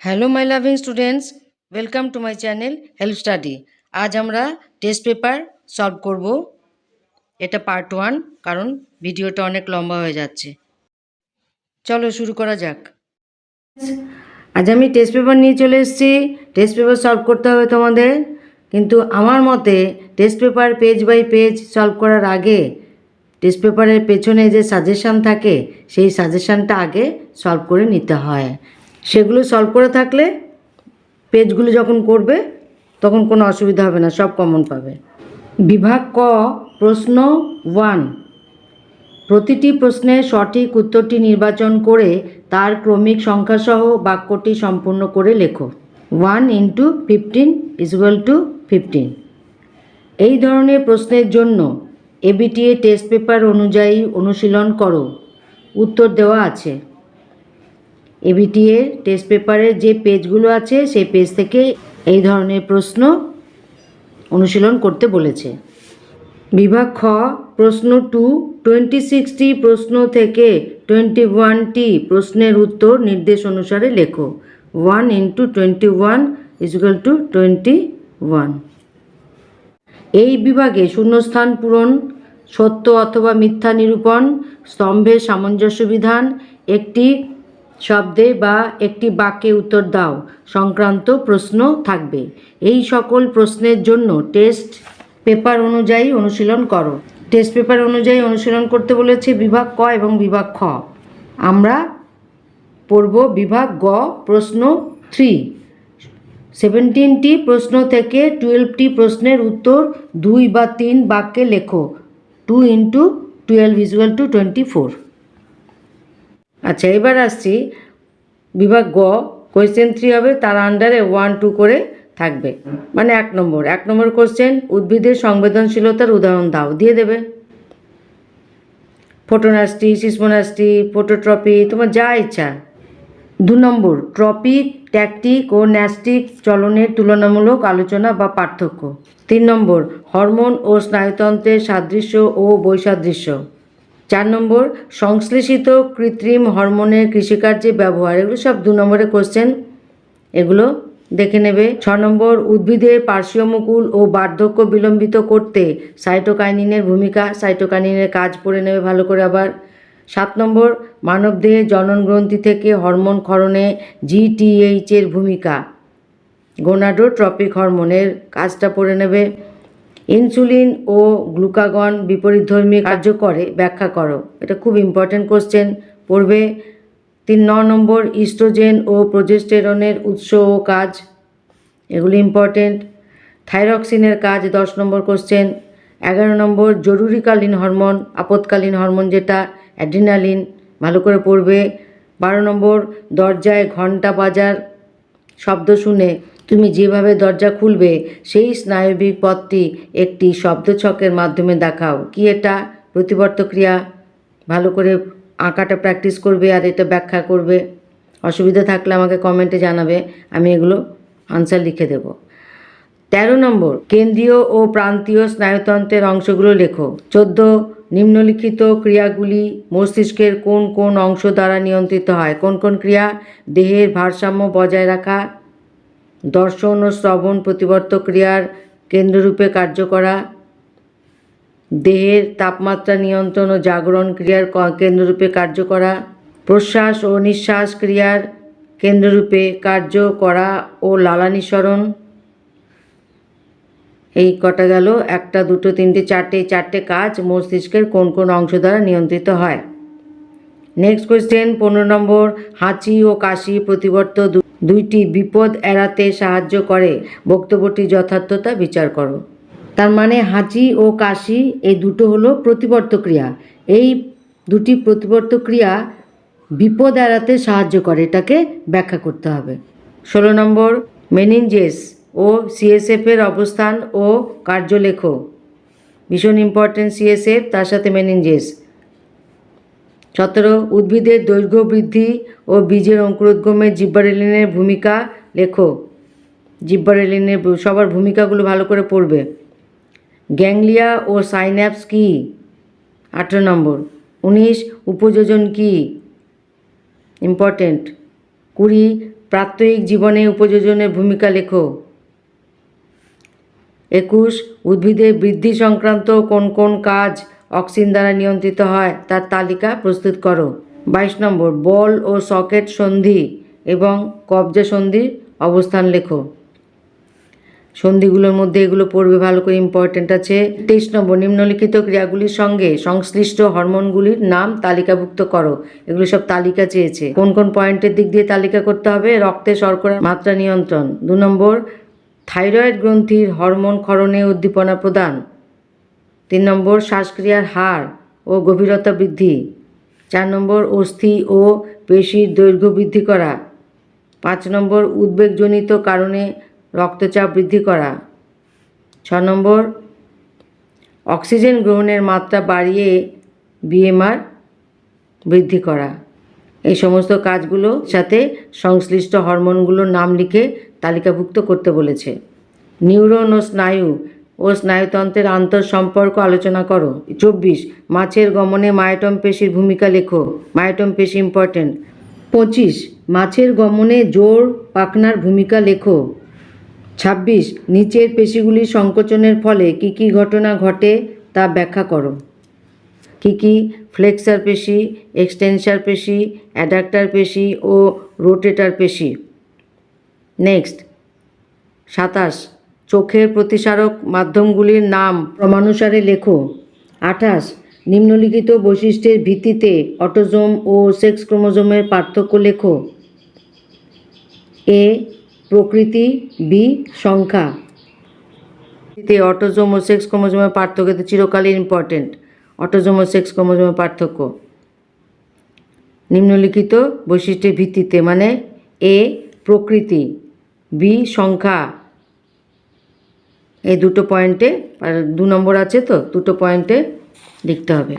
Hello my loving students, welcome to my channel help study. আজ আমরা test paper solve করব। এটা part 1, কারণ ভিডিওটা অনেক লম্বা হয়ে যাচ্ছে। চলো শুরু করা যাক। আজ আমি টেস্ট পেপার নিয়ে চলে এসেছি। টেস্ট পেপার সলভ করতে হবে তোমাদের, কিন্তু আমার মতে test paper page by page solve করার আগে টেস্ট পেপারের পেছনে যে সাজেশান থাকে সেই সাজেশানটা আগে সলভ করে নিতে হয়। সেগুলো সলভ করে থাকলে পেজগুলো যখন করবে তখন কোনো অসুবিধা হবে না, সব কমন পাবে। বিভাগ ক, প্রশ্ন 1। প্রতিটি প্রশ্নের সঠিক উত্তরটি নির্বাচন করে তার ক্রমিক সংখ্যাসহ বাক্যটি সম্পূর্ণ করে লেখো। 1 × 15 = 15। এই ধরনের প্রশ্নের জন্য এবিটিএ টেস্ট পেপার অনুযায়ী অনুশীলন করো। উত্তর দেওয়া আছে। এবিটিএ টেস্ট পেপারের যে পেজগুলো আছে সেই পেজ থেকে এই ধরনের প্রশ্ন অনুশীলন করতে বলেছে। বিভাগ খ, প্রশ্ন 2। 26টি প্রশ্ন থেকে 21টি প্রশ্নের উত্তর নির্দেশ অনুসারে লেখো। 1 × 21 = 21। এই বিভাগে শূন্যস্থান পূরণ, সত্য অথবা মিথ্যা নিরূপণ, স্তম্ভের সামঞ্জস্য বিধান, একটি শব্দে বা একটি বাক্যে উত্তর দাও সংক্রান্ত প্রশ্ন থাকবে। এই সকল প্রশ্নের জন্য টেস্ট পেপার অনুযায়ী অনুশীলন করো। টেস্ট পেপার অনুযায়ী অনুশীলন করতে বলেছে বিভাগ ক এবং বিভাগ খ। আমরা পড়ব বিভাগ গ, প্রশ্ন 3। 17টি প্রশ্ন থেকে 12টি প্রশ্নের উত্তর 2 বা 3 বাক্যে লেখো। 2 × 12 = 24। আচ্ছা, এবার আসছি বিভাগ গ। কোয়েশ্চেন 3 হবে, তার আন্ডারে 1, 2 করে থাকবে। মানে 1 নম্বর কোয়েশ্চেন, উদ্ভিদের সংবেদনশীলতার উদাহরণ দাও, দিয়ে দেবে। ফোটোনাস্টি, সিসমোনাস্টি, ফোটোট্রপি, তোমার যা ইচ্ছা। 2 নম্বর, ট্রপিক, ট্যাকটিক ও ন্যাস্টিক চলনের তুলনামূলক আলোচনা বা পার্থক্য। 3 নম্বর, হরমোন ও স্নায়ুতন্ত্রের সাদৃশ্য ও বৈসাদৃশ্য। 4 নম্বর, সংশ্লেষিত কৃত্রিম হরমোনের কৃষিকার্যে ব্যবহার। এগুলো সব 2 নম্বরের কোশ্চেন, এগুলো দেখে নেবে। 6 নম্বর, উদ্ভিদের পার্শ্বমুকুল ও বার্ধক্য বিলম্বিত করতে সাইটোকাইনিনের ভূমিকা। সাইটোকাইনিনের কাজ পড়ে নেবে ভালো করে আবার। 7 নম্বর, মানবদেহে জননগ্রন্থি থেকে হরমোন ক্ষরণে GTH এর ভূমিকা। গোনাডোট্রপিক হরমোনের কাজটা পড়ে নেবে। ইনসুলিন ও গ্লুকাগন বিপরীতধর্মী কার্য করে, ব্যাখ্যা করো। এটা খুব ইম্পর্টেন্ট কোশ্চেন, পড়বে। 9 নম্বর, ইস্ট্রোজেন ও প্রোজেস্টেরনের উৎস ও কাজ। এগুলি ইম্পর্টেন্ট। থাইরক্সিনের কাজ 10 নম্বর কোশ্চেন। 11 নম্বর, জরুরিকালীন হরমোন, আপৎকালীন হরমোন যেটা অ্যাড্রিনালিন, ভালো করে পড়বে। 12 নম্বর, দরজায় ঘণ্টা বাজার শব্দ শুনে তুমি যেভাবে দরজা খুলবে সেই স্নায়বিক পথটি একটি শব্দছকের মাধ্যমে দেখাও। কি এটা? প্রতিবর্ত ক্রিয়া। ভালো করে আঁকাটা প্র্যাকটিস করবে আর এটা ব্যাখ্যা করবে। অসুবিধা থাকলে আমাকে কমেন্টে জানাবে, আমি এগুলো আনসার লিখে দেব। 13 নম্বর, কেন্দ্রীয় ও প্রান্তীয় স্নায়ুতন্ত্রের অংশগুলো লেখো। 14, নিম্নলিখিত ক্রিয়াগুলি মস্তিষ্কের কোন কোন অংশ দ্বারা নিয়ন্ত্রিত হয়? কোন কোন ক্রিয়া? দেহের ভারসাম্য বজায় রাখা, দর্শন ও শ্রবণ প্রতিবর্ত ক্রিয়ার কেন্দ্ররূপে কার্য করা, দেহের তাপমাত্রা নিয়ন্ত্রণ ও জাগরণ ক্রিয়ার কেন্দ্ররূপে কার্য করা, প্রশ্বাস ও নিঃশ্বাস ক্রিয়ার কেন্দ্ররূপে কার্য করা ও লালা নিঃসরণ। এই কটা গেল, 1, 2, 3, 4, 4টে কাজ মস্তিষ্কের কোন কোন অংশ দ্বারা নিয়ন্ত্রিত হয়। নেক্সট কোয়েশ্চেন 15 নম্বর, হাঁচি ও কাশি প্রতিবর্ত দুইটি বিপদ এড়াতে সাহায্য করে, বক্তব্যটি যথার্থতা বিচার করো। তার মানে হাঁচি ও কাশি এই দুটো হলো প্রতিবর্ত ক্রিয়া। এই দুটি প্রতিবর্ত ক্রিয়া বিপদ এড়াতে সাহায্য করে, এটাকে ব্যাখ্যা করতে হবে। 16 নম্বর, মেনিনজেস ও CSF এর অবস্থান ও কার্য লেখো। ভীষণ ইম্পর্টেন্ট CSF, তার সাথে মেনিনজেস। 17, উদ্ভিদের দৈর্ঘ্য বৃদ্ধি ও বীজের অঙ্কুরোদ্গমে জিব্বারেলিনের ভূমিকা লেখো। জিব্বারেলিনের সবার ভূমিকাগুলো ভালো করে পড়বে। গ্যাংলিয়া ও সাইন্যাপস কি? 18 নম্বর। 19, উপযোজন কি? ইম্পর্টেন্ট। 20, প্রাত্যহিক জীবনে উপযোজনের ভূমিকা লেখো। 21 উদ্ভিদের বৃদ্ধি সংক্রান্ত কোন কোন কাজ অক্সিন দ্বারা নিয়ন্ত্রিত হয় তার তালিকা প্রস্তুত করো। 22 নম্বর বল ও সকেট সন্ধি এবং কবজা সন্ধির অবস্থান লেখো। সন্ধিগুলোর মধ্যে এগুলো পড়বে ভালো করে, ইম্পর্টেন্ট আছে। 23 নম্বর নিম্নলিখিত ক্রিয়াগুলির সঙ্গে সংশ্লিষ্ট হরমোনগুলির নাম তালিকাভুক্ত করো। এগুলো সব তালিকা চেয়েছে, কোন কোন পয়েন্টের দিক দিয়ে তালিকা করতে হবে। রক্তে শর্করার মাত্রা নিয়ন্ত্রণ। 2 নম্বর থাইরয়েড গ্রন্থির হরমোন ক্ষরণে উদ্দীপনা প্রদান। 3 নম্বর শ্বাসক্রিয়ার হার ও গভীরতা বৃদ্ধি। 4 নম্বর অস্থি ও পেশির দৈর্ঘ্য বৃদ্ধি করা। 5 নম্বর উদ্বেগজনিত কারণে রক্তচাপ বৃদ্ধি করা। 6 নম্বর অক্সিজেন গ্রহণের মাত্রা বাড়িয়ে বিএমআর বৃদ্ধি করা। এই সমস্ত কাজগুলোর সাথে সংশ্লিষ্ট হরমোনগুলোর নাম লিখে তালিকাভুক্ত করতে বলেছে। নিউরন ও স্নায়ুতন্ত্রের আন্তঃসম্পর্ক আলোচনা করো। 24 মাছের গমনে মায়োটম পেশির ভূমিকা লেখো। মায়োটম পেশি ইম্পর্টেন্ট। 25 মাছের গমনে জোর পাখনার ভূমিকা লেখো। 26 নিচের পেশিগুলির সংকোচনের ফলে কী কী ঘটনা ঘটে তা ব্যাখ্যা করো। কী কী? ফ্লেক্সার পেশি, এক্সটেনসার পেশি, অ্যাডাক্টার পেশি ও রোটেটার পেশি। নেক্সট 27 চোখের প্রতিসারক মাধ্যমগুলির নাম ক্রমানুসারে লেখো। 28 নিম্নলিখিত বৈশিষ্ট্যের ভিত্তিতে অটোজোম ও সেক্স ক্রোমোজোমের পার্থক্য লেখো। এ প্রকৃতি, বি সংখ্যা। অটোজোম ও সেক্স ক্রোমোজোমের পার্থক্য চিরকালীন ইম্পর্টেন্ট। অটোজোম ও সেক্স ক্রোমোজোমের পার্থক্য নিম্নলিখিত বৈশিষ্ট্যের ভিত্তিতে, মানে এ প্রকৃতি, বি সংখ্যা। এই দুটো পয়েন্টে, আর 2 নম্বর আছে তো, দুটো পয়েন্টে লিখতে হবে।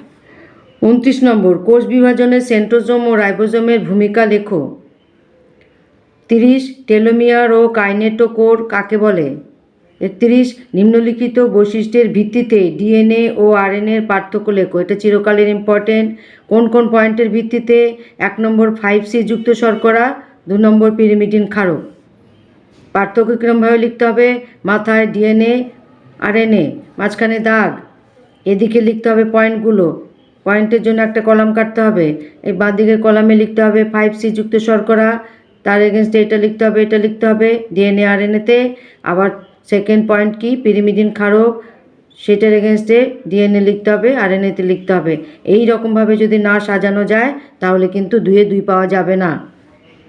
29 নম্বর কোষ বিভাজনে সেন্ট্রোজোম ও রাইবোজোমের ভূমিকা লেখো। 30 টেলোমিয়ার ও কাইনেটোকোর কাকে বলে। 31 নিম্নলিখিত বৈশিষ্ট্যের ভিত্তিতে ডিএনএ ও আরএনএর পার্থক্য লেখো। এটা চিরকালের ইম্পর্টেন্ট। কোন কোন পয়েন্টের ভিত্তিতে? 1 নম্বর 5C যুক্ত শর্করা, 2 নম্বর পিরিমিডিন ক্ষারক। পার্থক্য কীরকমভাবে লিখতে হবে? মাথায় ডিএনএ, আরএনএ, মাঝখানে দাগ, এদিকে লিখতে হবে পয়েন্টগুলো। পয়েন্টের জন্য একটা কলাম কাটতে হবে। এই বাঁ দিকের কলামে লিখতে হবে 5C যুক্ত শর্করা, তার এগেনস্টে এটা লিখতে হবে, এটা লিখতে হবে ডিএনএ আরএনএতে। আবার সেকেন্ড পয়েন্ট কি? পিরিমিডিন ক্ষারক, সেটার এগেনস্টে ডিএনএ লিখতে হবে, আরএনএতে লিখতে হবে। এই রকমভাবে যদি না সাজানো যায় তাহলে কিন্তু 2-এ 2 পাওয়া যাবে না।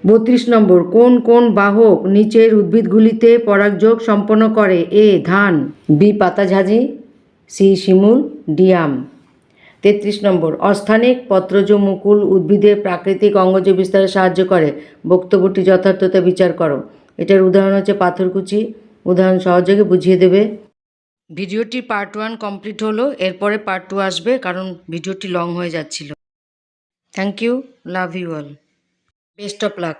32 নম্বর কোন কোন বাহক নিচের উদ্ভিদগুলিতে পরাগযোগ সম্পন্ন করে? এ ধান, বি পাতাঝাজি, সি শিমুল, ডি আম। 33 নম্বর অস্থানিক পত্রজ মুকুল উদ্ভিদের প্রাকৃতিক অঙ্গজ বিস্তারে সাহায্য করে। বক্তব্যটি যথার্থতা বিচার করো। এটার উদাহরণ হচ্ছে পাথরকুচি। উদাহরণ সহযোগে বুঝিয়ে দেবে। ভিডিওটি পার্ট 1 কমপ্লিট হলো, এরপরে পার্ট 2 আসবে কারণ ভিডিওটি লং হয়ে যাচ্ছিল। Thank you, love you all, best of lakh.